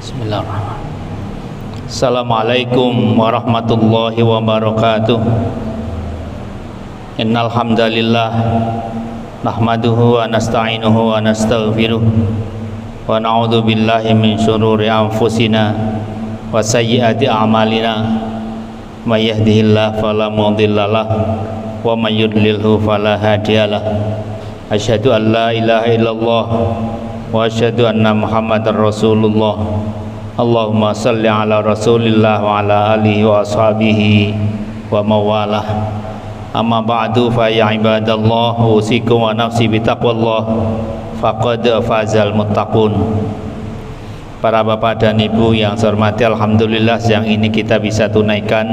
Bismillahirrahmanirrahim. Assalamualaikum warahmatullahi wabarakatuh. Innal hamdalillah nahmaduhu wa nasta'inuhu wa nastaghfiruh wa na'udzu billahi min syururi anfusina wa sayyiati a'malina. May yahdihillahu fala mudhillalah wa may yudlilhu fala hadiyalah. Asyhadu an la ilaha illallah wa asyhadu anna Muhammadar Rasulullah. Allahumma salli ala Rasulillah wa ala alihi wa ashabihi wa mawalah. Amma ba'du fa ya ibadallah, usikum wa nafsi bitaqwallah, faqad fazal muttaqun. Para bapak dan ibu yang saya hormati, alhamdulillah siang ini kita bisa tunaikan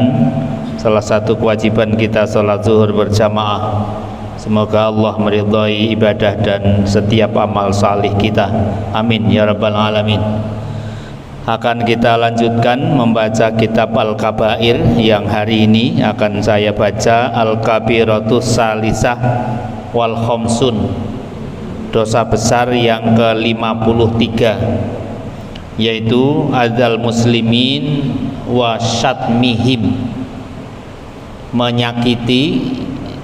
salah satu kewajiban kita, salat zuhur berjamaah. Semoga Allah meridhai ibadah dan setiap amal salih kita, amin ya rabbal alamin. Akan kita lanjutkan membaca kitab Al-Kabair yang hari ini akan saya baca Al-Kabiratus Salisah wal Khamsun, dosa besar yang ke-53, yaitu adzal muslimin wa syatmihim, menyakiti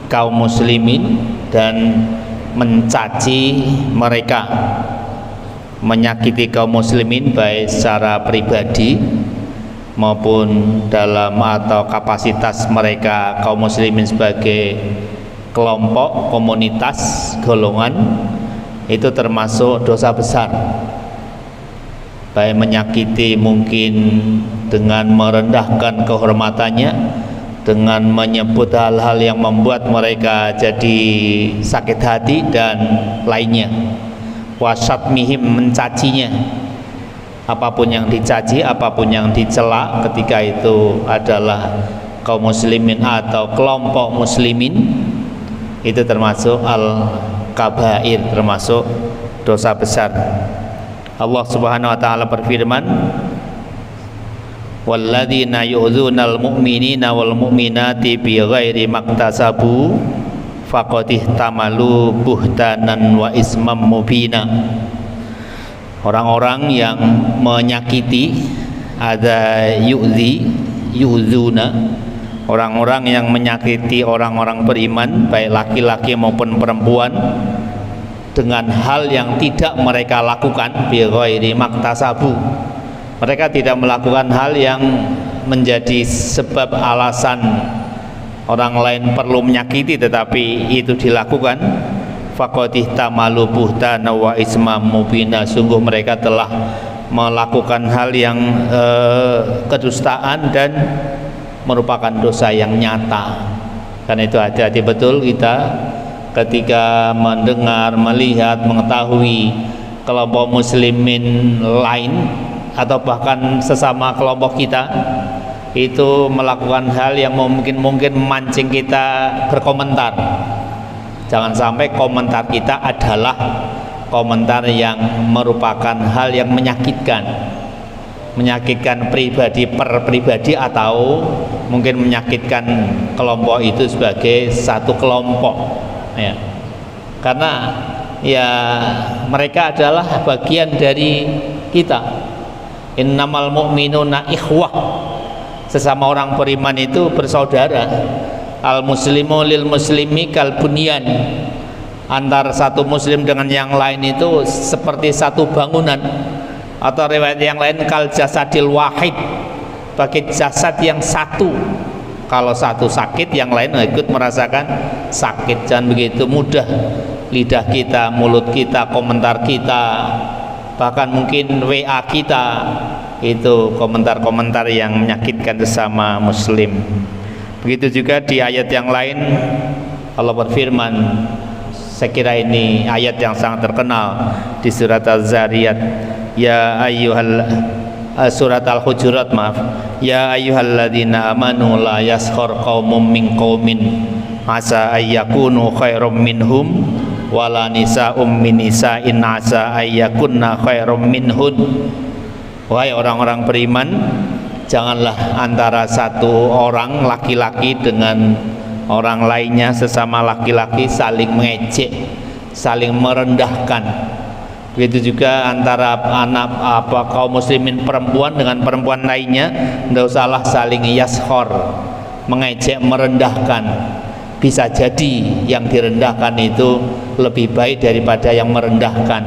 kaum muslimin dan mencaci mereka. Menyakiti kaum muslimin baik secara pribadi maupun dalam atau kapasitas mereka kaum muslimin sebagai kelompok, komunitas, golongan, itu termasuk dosa besar. Baik menyakiti mungkin dengan merendahkan kehormatannya, dengan menyebut hal-hal yang membuat mereka jadi sakit hati dan lainnya. Wasyatmihim, mencacinya, apapun yang dicaci, apapun yang dicela ketika itu adalah kaum muslimin atau kelompok muslimin, itu termasuk al-kabair, termasuk dosa besar. Allah Subhanahu wa taala berfirman, walladzina yu'dzunal mu'minina wal mu'minati bighairi maktasabu faqad ihtamalu buhtanan wa ismam mubina. Orang-orang yang menyakiti, ada yu'zuna, orang-orang yang menyakiti orang-orang beriman baik laki-laki maupun perempuan dengan hal yang tidak mereka lakukan, bighairi maktasabu, mereka tidak melakukan hal yang menjadi sebab alasan orang lain perlu menyakiti tetapi itu dilakukan, faqad ihtamalu buhtana wa ismam mubina, sungguh mereka telah melakukan hal yang kedustaan dan merupakan dosa yang nyata. Karena itu hati-hati betul kita ketika mendengar, melihat, mengetahui kelompok muslimin lain atau bahkan sesama kelompok kita itu melakukan hal yang mungkin memancing kita berkomentar. Jangan sampai komentar kita adalah komentar yang merupakan hal yang menyakitkan pribadi per pribadi, atau mungkin menyakitkan kelompok itu sebagai satu kelompok ya. Karena ya mereka adalah bagian dari kita. Innamal mu'minuna ikhwah, sesama orang beriman itu bersaudara. Al muslimu lil muslimi kal bunyan, antara satu muslim dengan yang lain itu seperti satu bangunan, atau riwayat yang lain kal jasadil wahid, bagi jasad yang satu. Kalau satu sakit yang lain ikut merasakan sakit. Jangan begitu mudah lidah kita, mulut kita, komentar kita, bahkan mungkin WA kita itu komentar-komentar yang menyakitkan sesama muslim. Begitu juga di ayat yang lain Allah berfirman, saya kira ini ayat yang sangat terkenal di surat Az-Zariyat, ya ayyuhal surat Al-Hujurat, maaf, ya ayyuhalladzina amanu la yaskhar qaumun min qaumin asa ayyakunu khairum minhum wala nisa'um min nisa'in asa ayyakunna khairum minhun. Wahai orang-orang beriman, janganlah antara satu orang laki-laki dengan orang lainnya, sesama laki-laki, saling mengejek, saling merendahkan, Begitu juga antara kaum muslimin perempuan dengan perempuan lainnya, tidak usahlah saling yaskhor, mengejek, merendahkan. Bisa jadi yang direndahkan itu lebih baik daripada yang merendahkan.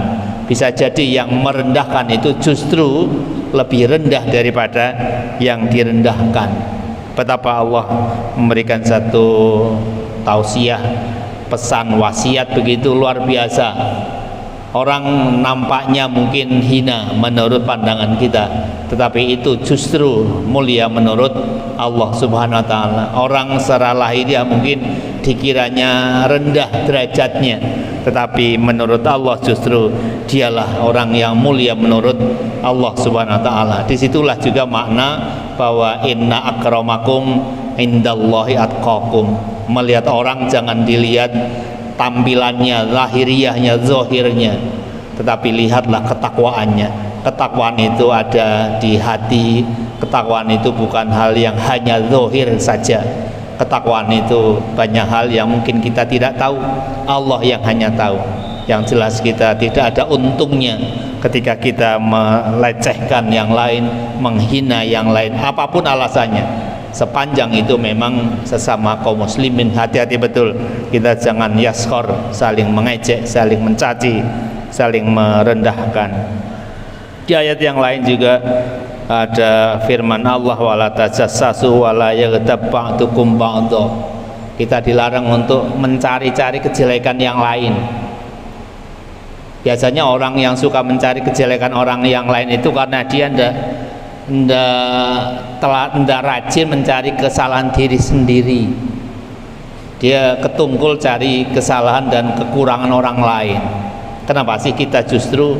Bisa jadi yang merendahkan itu justru lebih rendah daripada yang direndahkan. Betapa Allah memberikan satu tausiah, pesan, wasiat begitu luar biasa. Orang nampaknya mungkin hina menurut pandangan kita, tetapi itu justru mulia menurut Allah Subhanahu wa taala. Orang secara lahiriah mungkin dikiranya rendah derajatnya, tetapi menurut Allah justru dialah orang yang mulia menurut Allah Subhanahu wa taala. Disitulah juga makna bahwa inna akramakum indallahi atqakum. Melihat orang jangan dilihat tampilannya, lahiriahnya, zahirnya, tetapi lihatlah ketakwaannya. Ketakwaan itu ada di hati. Ketakwaan itu bukan hal yang hanya zahir saja. Ketakwaan itu banyak hal yang mungkin kita tidak tahu, Allah yang hanya tahu. Yang jelas kita tidak ada untungnya ketika kita melecehkan yang lain, menghina yang lain, apapun alasannya. Sepanjang itu memang sesama kaum muslimin, hati-hati betul, kita jangan yaskhor, saling mengejek, saling mencaci, saling merendahkan. Di ayat yang lain juga ada firman Allah, wala tajassasu wala yaghtab ba'dukum ba'dha. Kita dilarang untuk mencari-cari kejelekan yang lain. Biasanya orang yang suka mencari kejelekan orang yang lain itu karena dia tidak rajin mencari kesalahan diri sendiri. Dia ketunggul cari kesalahan dan kekurangan orang lain. Kenapa sih kita justru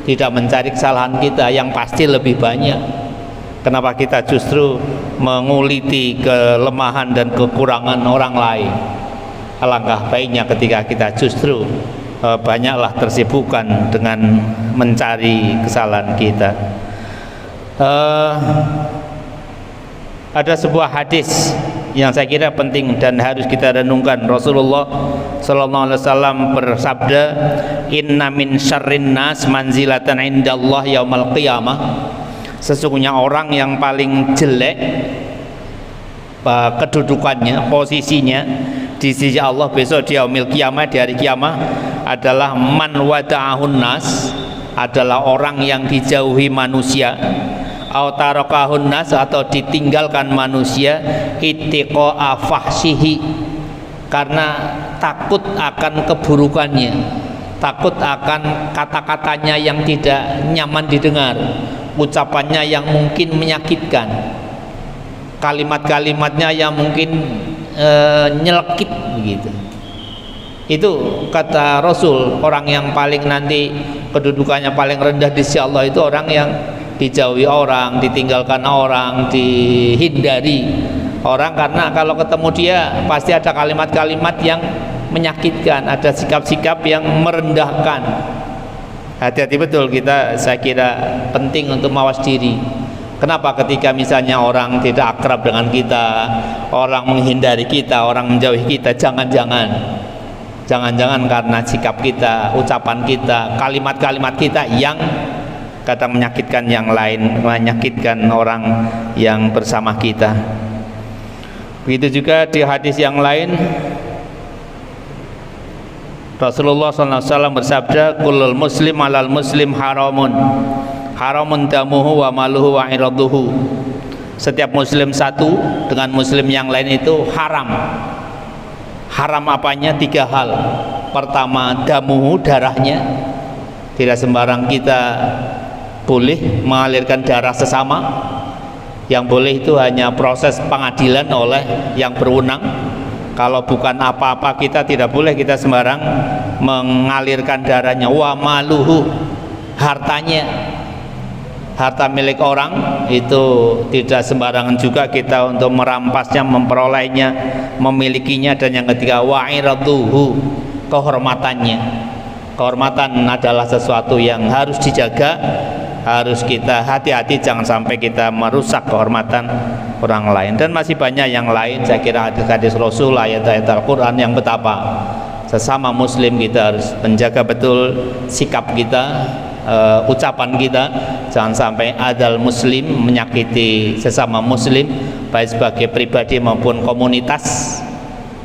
tidak mencari kesalahan kita yang pasti lebih banyak? Kenapa kita justru menguliti kelemahan dan kekurangan orang lain? Alangkah baiknya ketika kita justru banyaklah tersibukkan dengan mencari kesalahan kita. Ada sebuah hadis yang saya kira penting dan harus kita renungkan. Rasulullah sallallahu alaihi wasallam bersabda, "Inna min syarrin nas manzilatan indallah yaumal qiyamah." Sesungguhnya orang yang paling jelek kedudukannya, posisinya di sisi Allah besok di yaumil qiyamah, di hari kiamat adalah man wada'ahun nas, adalah orang yang dijauhi manusia, au tarakahun nas, atau ditinggalkan manusia, ittiqa fahsyihi, karena takut akan keburukannya, takut akan kata-katanya yang tidak nyaman didengar, ucapannya yang mungkin menyakitkan, kalimat-kalimatnya yang mungkin nyelekit begitu. Itu kata Rasul, orang yang paling nanti kedudukannya paling rendah di sisi Allah itu orang yang dijauhi orang, ditinggalkan orang, dihindari orang, karena kalau ketemu dia pasti ada kalimat-kalimat yang menyakitkan, ada sikap-sikap yang merendahkan. Hati-hati betul kita, saya kira penting untuk mawas diri. Kenapa ketika misalnya orang tidak akrab dengan kita, orang menghindari kita, orang menjauhi kita, jangan-jangan karena sikap kita, ucapan kita, kalimat-kalimat kita yang kadang menyakitkan yang lain, menyakitkan orang yang bersama kita. Begitu juga di hadis yang lain Rasulullah SAW bersabda, kullul muslim alal muslim haramun damuhu wa maluhu wa iraduhu. Setiap muslim satu dengan muslim yang lain itu haram. Haram apanya? 3 hal. Pertama, damuhu, darahnya. Tidak sembarang kita boleh mengalirkan darah sesama. Yang boleh itu hanya proses pengadilan oleh yang berwenang. Kalau bukan apa-apa kita tidak boleh kita sembarang mengalirkan darahnya. Wa maluhu, hartanya, harta milik orang itu tidak sembarangan juga kita untuk merampasnya, memperolehnya, memilikinya. Dan yang ketiga, wa iraduhu, kehormatannya. Kehormatan adalah sesuatu yang harus dijaga, harus kita hati-hati, jangan sampai kita merusak kehormatan orang lain. Dan masih banyak yang lain, saya kira hadis-hadis Rasul, ayat-ayat Al-Quran yang betapa sesama muslim kita harus menjaga betul sikap kita, ucapan kita. Jangan sampai adal muslim menyakiti sesama muslim, baik sebagai pribadi maupun komunitas,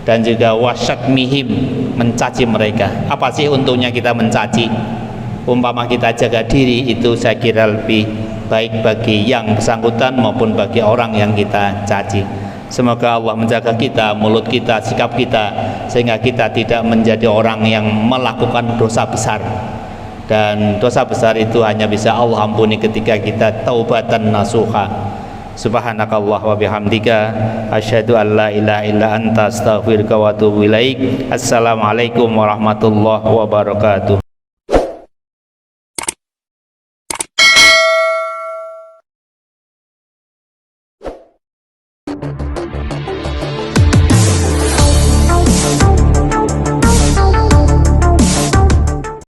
dan juga wasyatmihim, mencaci mereka. Apa sih untungnya kita mencaci? Umpama kita jaga diri, itu saya kira lebih baik bagi yang bersangkutan maupun bagi orang yang kita caci. Semoga Allah menjaga kita, mulut kita, sikap kita, sehingga kita tidak menjadi orang yang melakukan dosa besar. Dan dosa besar itu hanya bisa Allah ampuni ketika kita taubatan nasuha. Subhanakallah wa bihamdika, asyhadu an la ilaha illa anta, astaghfiruka wa atubu ilaik. Assalamualaikum warahmatullahi wabarakatuh.